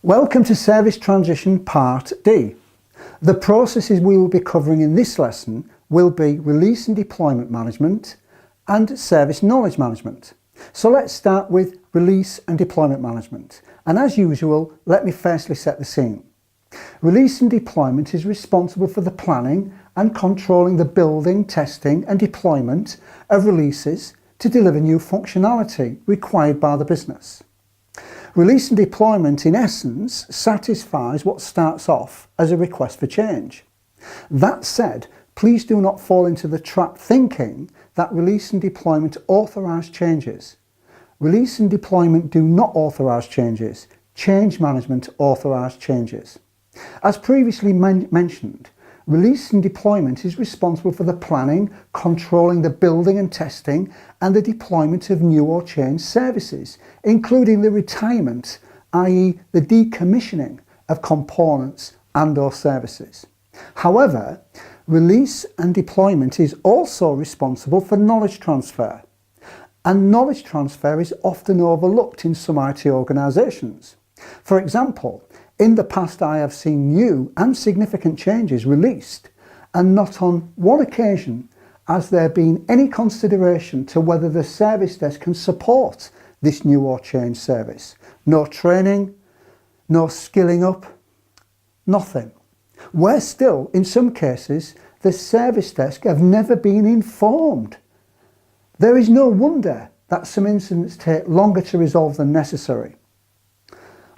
Welcome to Service Transition Part D. The processes we will be covering in this lesson will be release and deployment management and service knowledge management. So let's start with release and deployment management. And as usual, let me firstly set the scene. Release and deployment is responsible for the planning and controlling the building, testing and deployment of releases to deliver new functionality required by the business. Release and deployment, in essence, satisfies what starts off as a request for change. That said, please do not fall into the trap thinking that release and deployment authorise changes. Release and deployment do not authorise changes. Change management authorises changes. As previously mentioned, release and deployment is responsible for the planning, controlling the building and testing, and the deployment of new or changed services, including the retirement, i.e. the decommissioning of components and/or services. However, release and deployment is also responsible for knowledge transfer, and knowledge transfer is often overlooked in some IT organisations. For example, in the past I have seen new and significant changes released, and not on one occasion has there been any consideration to whether the service desk can support this new or changed service. No training, no skilling up, nothing. Where still, in some cases, the service desk have never been informed. There is no wonder that some incidents take longer to resolve than necessary.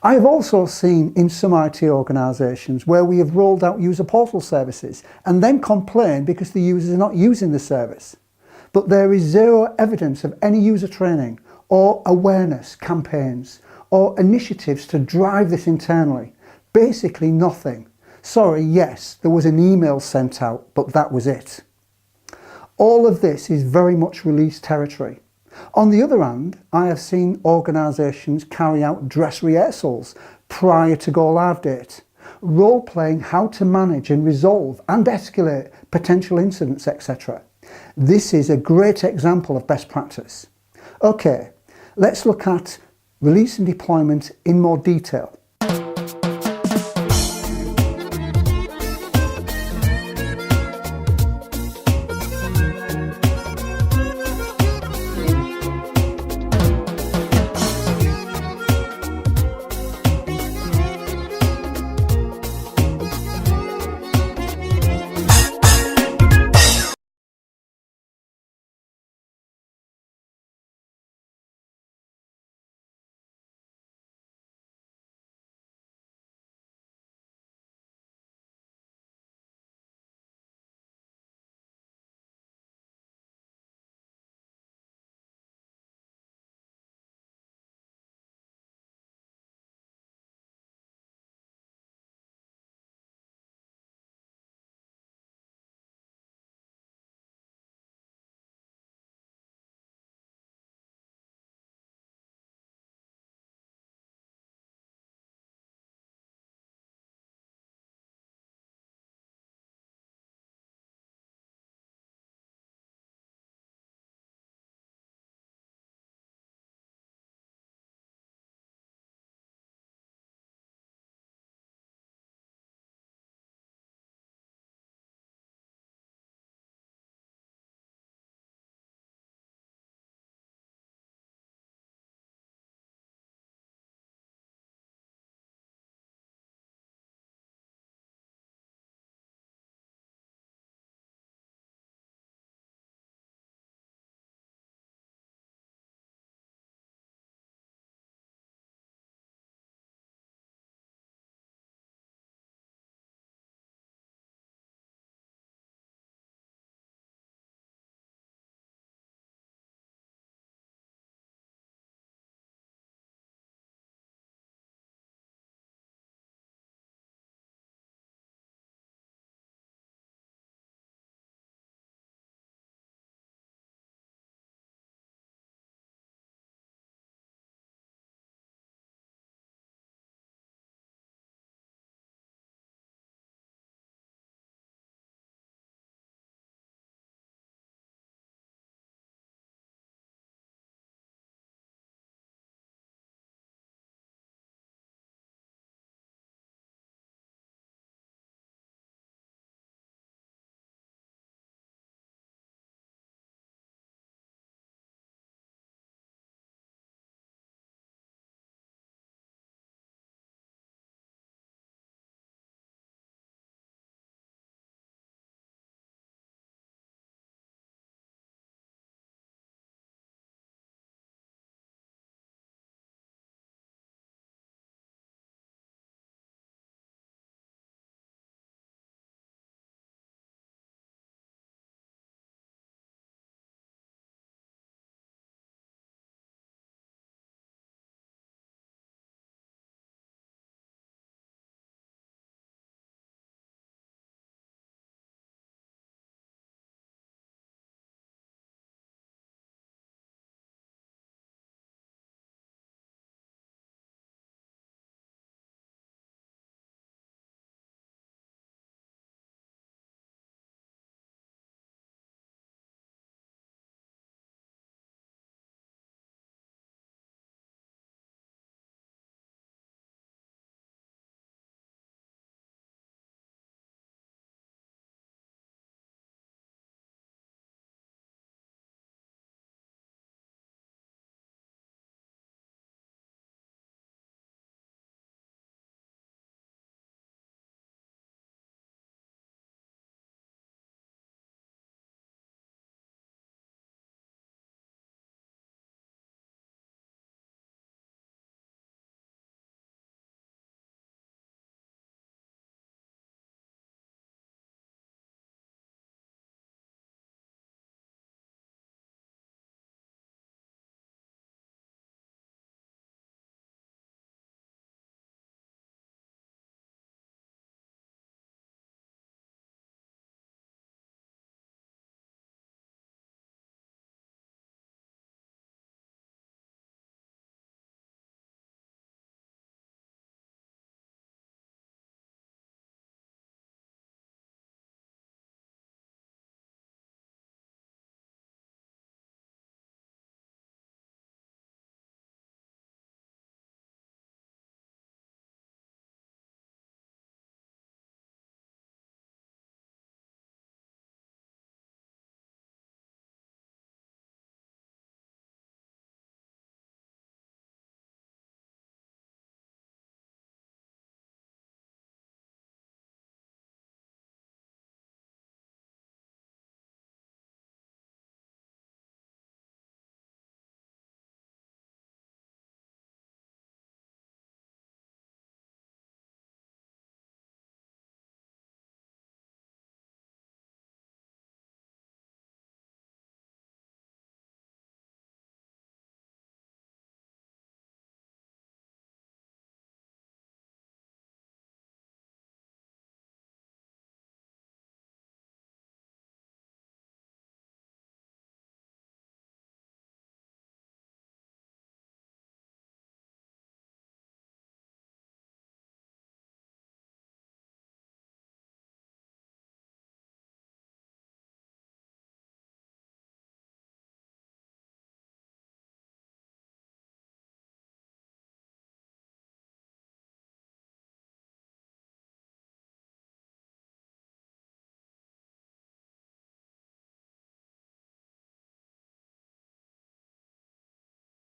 I have also seen in some IT organisations where we have rolled out user portal services and then complain because the users are not using the service. But there is zero evidence of any user training or awareness campaigns or initiatives to drive this internally. Basically nothing. Sorry, yes, there was an email sent out, but that was it. All of this is very much release territory. On the other hand, I have seen organisations carry out dress rehearsals prior to go-live date, role-playing how to manage and resolve and escalate potential incidents, etc. This is a great example of best practice. Okay, let's look at release and deployment in more detail.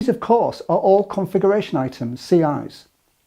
These, of course, are all configuration items, CIs.